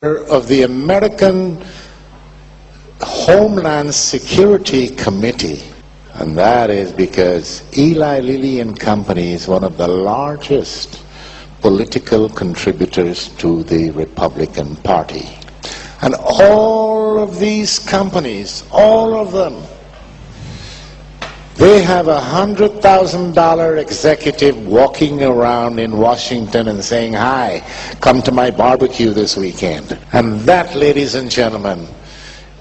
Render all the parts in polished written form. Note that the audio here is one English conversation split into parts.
of the American Homeland Security Committee, and that is because Eli Lilly and Company is one of the largest political contributors to the Republican Party. And all of these companies, all of them, they have $100,000 executive walking around in Washington and saying, "Hi, come to my barbecue this weekend." And that, ladies and gentlemen,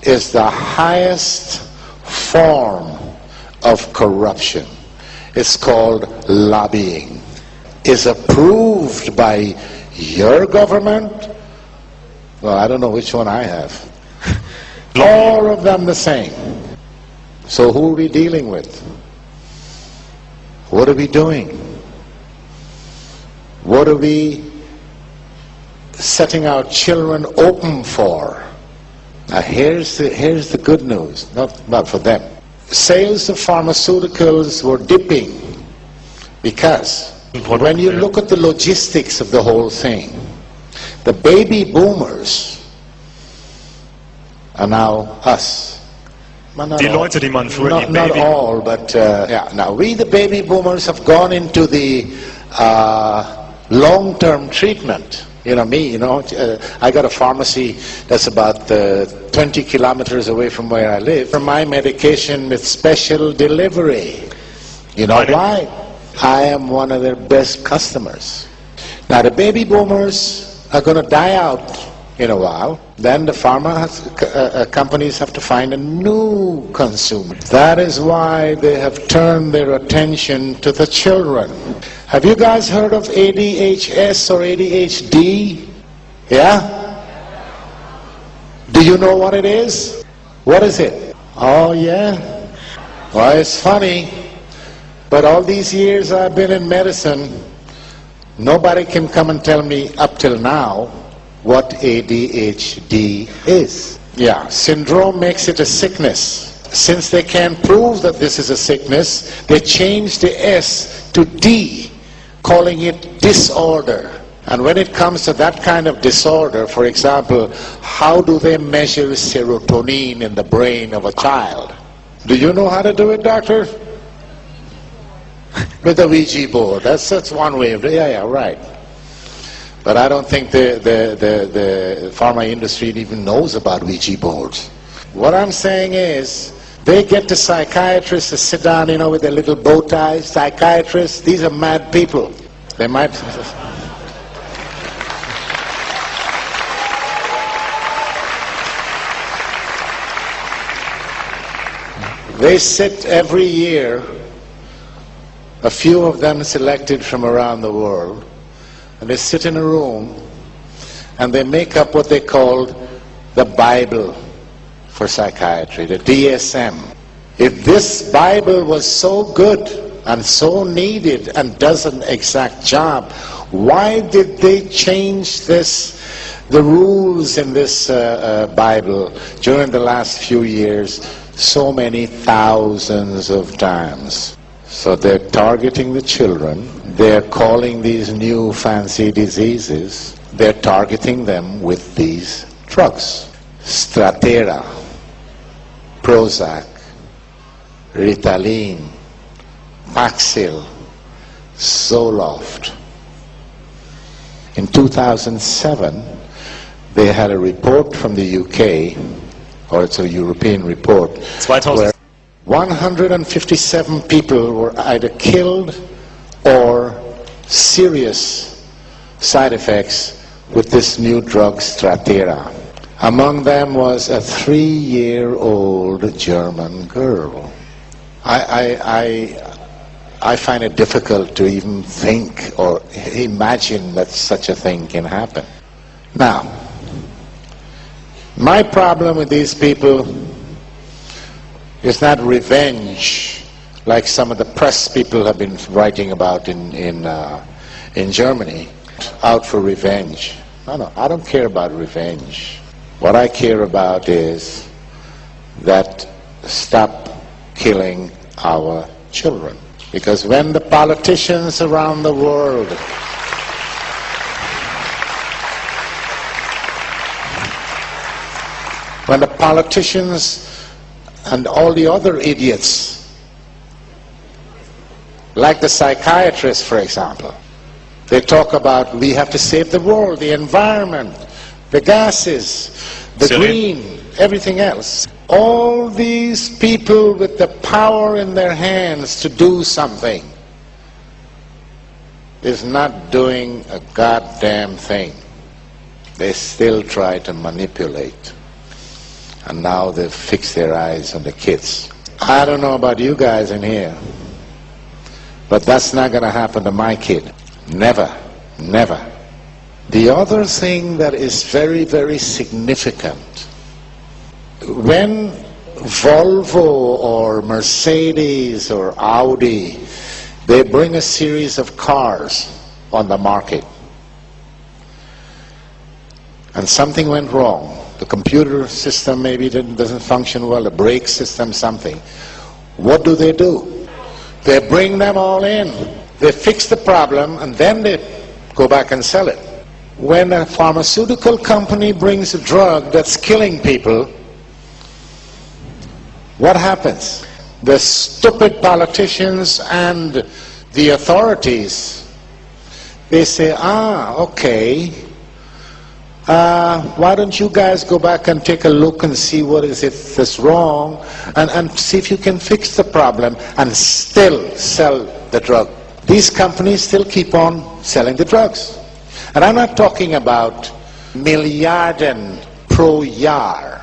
is the highest form of corruption. It's called lobbying. It's approved by your government. Well, I don't know which one I have. All of them the same. So who are we dealing with? What are we doing? What are we setting our children open for? Now here's the good news, not for them. Sales of pharmaceuticals were dipping because when you look at the logistics of the whole thing, the baby boomers are now us. Not all, but yeah. Now we, the baby boomers, have gone into the long-term treatment. You know me. I got a pharmacy that's about 20 kilometers away from where I live for my medication with special delivery. You know why? I am one of their best customers. Now the baby boomers are going to die out in a while. Then the pharma companies have to find a new consumer. That is why they have turned their attention to the children. Have you guys heard of ADHS or ADHD? Yeah? Do you know what it is? What is it? Oh yeah? Well, it's funny, but all these years I've been in medicine, nobody can come and tell me up till now what ADHD is. Yeah, syndrome makes it a sickness. Since they can't prove that this is a sickness, they changed the S to D, calling it disorder. And when it comes to that kind of disorder, for example, how do they measure serotonin in the brain of a child? Do you know how to do it, doctor? With a Ouija board. That's one way of it. Yeah, right. But I don't think the pharma industry even knows about Ouija boards. What I'm saying is, they get the psychiatrists to sit down, with their little bow ties. Psychiatrists, these are mad people. They might... They sit every year, a few of them selected from around the world, and they sit in a room and they make up what they called the Bible for psychiatry, the DSM. If this Bible was so good and so needed and does an exact job, why did they change the rules in this Bible during the last few years so many thousands of times? So they're targeting the children. They're calling these new fancy diseases, they're targeting them with these drugs. Strattera, Prozac, Ritalin, Paxil, Zoloft. In 2007, they had a report from the UK, or it's a European report, where 157 people were either killed or serious side effects with this new drug Strattera. Among them was a 3-year-old German girl. I find it difficult to even think or imagine that such a thing can happen. Now, my problem with these people is not revenge, like some of the press people have been writing about in Germany, out for revenge. No, I don't care about revenge. What I care about is that stop killing our children. Because when the politicians around the world When the politicians and all the other idiots, like the psychiatrists, for example, they talk about we have to save the world, the environment, the gases, the green, everything else. All these people with the power in their hands to do something is not doing a goddamn thing. They still try to manipulate. And now they've fixed their eyes on the kids. I don't know about you guys in here, but that's not going to happen to my kid. Never, never. The other thing that is very, very significant, when Volvo or Mercedes or Audi, they bring a series of cars on the market, and something went wrong. The computer system maybe doesn't function well, the brake system, something. What do? They bring them all in. They fix the problem and then they go back and sell it. When a pharmaceutical company brings a drug that's killing people, what happens? The stupid politicians and the authorities, they say, okay, why don't you guys go back and take a look and see what is it that's wrong, and see if you can fix the problem and still sell the drug. These companies still keep on selling the drugs. And I'm not talking about miljarden pro jaar.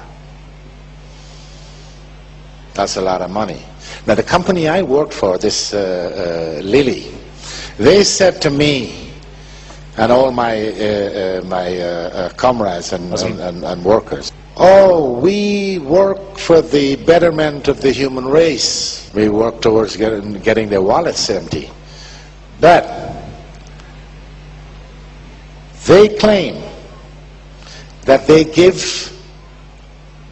That's a lot of money. Now the company I worked for, this Lilly, they said to me and all my comrades and workers, oh, we work for the betterment of the human race. We work towards getting their wallets empty. But they claim that they give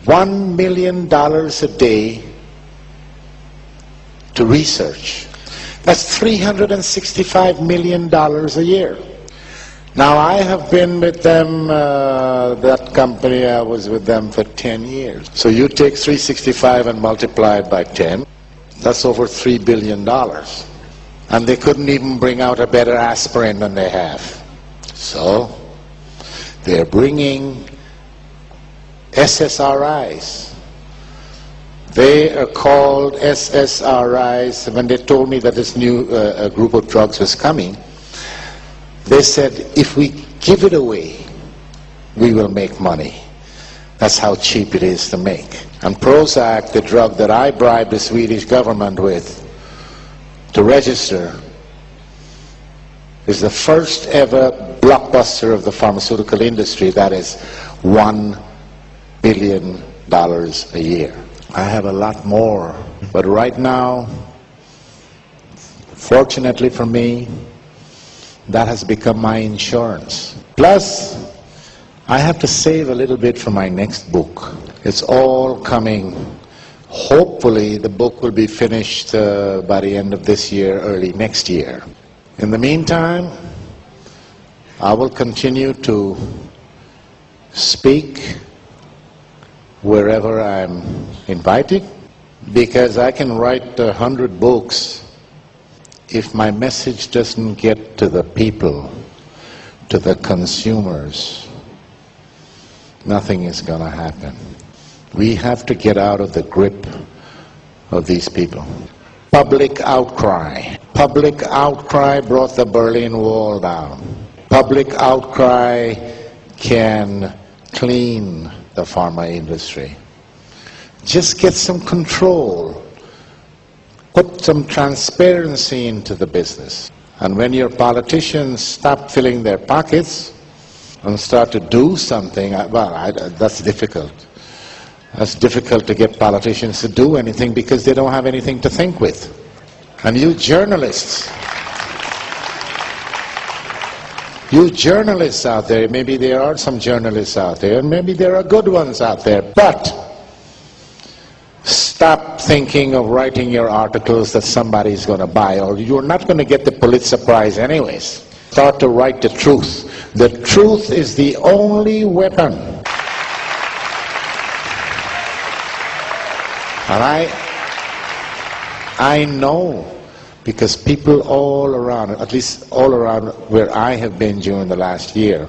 $1 million a day to research. That's $365 million a year. Now I have been with them, that company, I was with them for 10 years. So you take 365 and multiply it by 10, that's over $3 billion. And they couldn't even bring out a better aspirin than they have. So they're bringing SSRIs. They are called SSRIs. When they told me that this new group of drugs was coming, they said, if we give it away, we will make money. That's how cheap it is to make. And Prozac, the drug that I bribed the Swedish government with to register, is the first ever blockbuster of the pharmaceutical industry. That is $1 billion a year. I have a lot more, but right now, fortunately for me, that has become my insurance. Plus, I have to save a little bit for my next book. It's all coming. Hopefully, the book will be finished by the end of this year, early next year. In the meantime, I will continue to speak wherever I'm invited, because I can write 100 books. If my message doesn't get to the people, to the consumers, nothing is going to happen. We have to get out of the grip of these people. Public outcry. Public outcry brought the Berlin Wall down. Public outcry can clean the pharma industry. Just get some control. Put some transparency into the business. And when your politicians stop filling their pockets and start to do something, that's difficult. That's difficult to get politicians to do anything because they don't have anything to think with. And you journalists out there, maybe there are some journalists out there, and maybe there are good ones out there, but stop thinking of writing your articles that somebody's going to buy, or you're not going to get the Pulitzer Prize anyways. Start to write the truth. The truth is the only weapon And I know, because people all around, at least all around where I have been during the last year,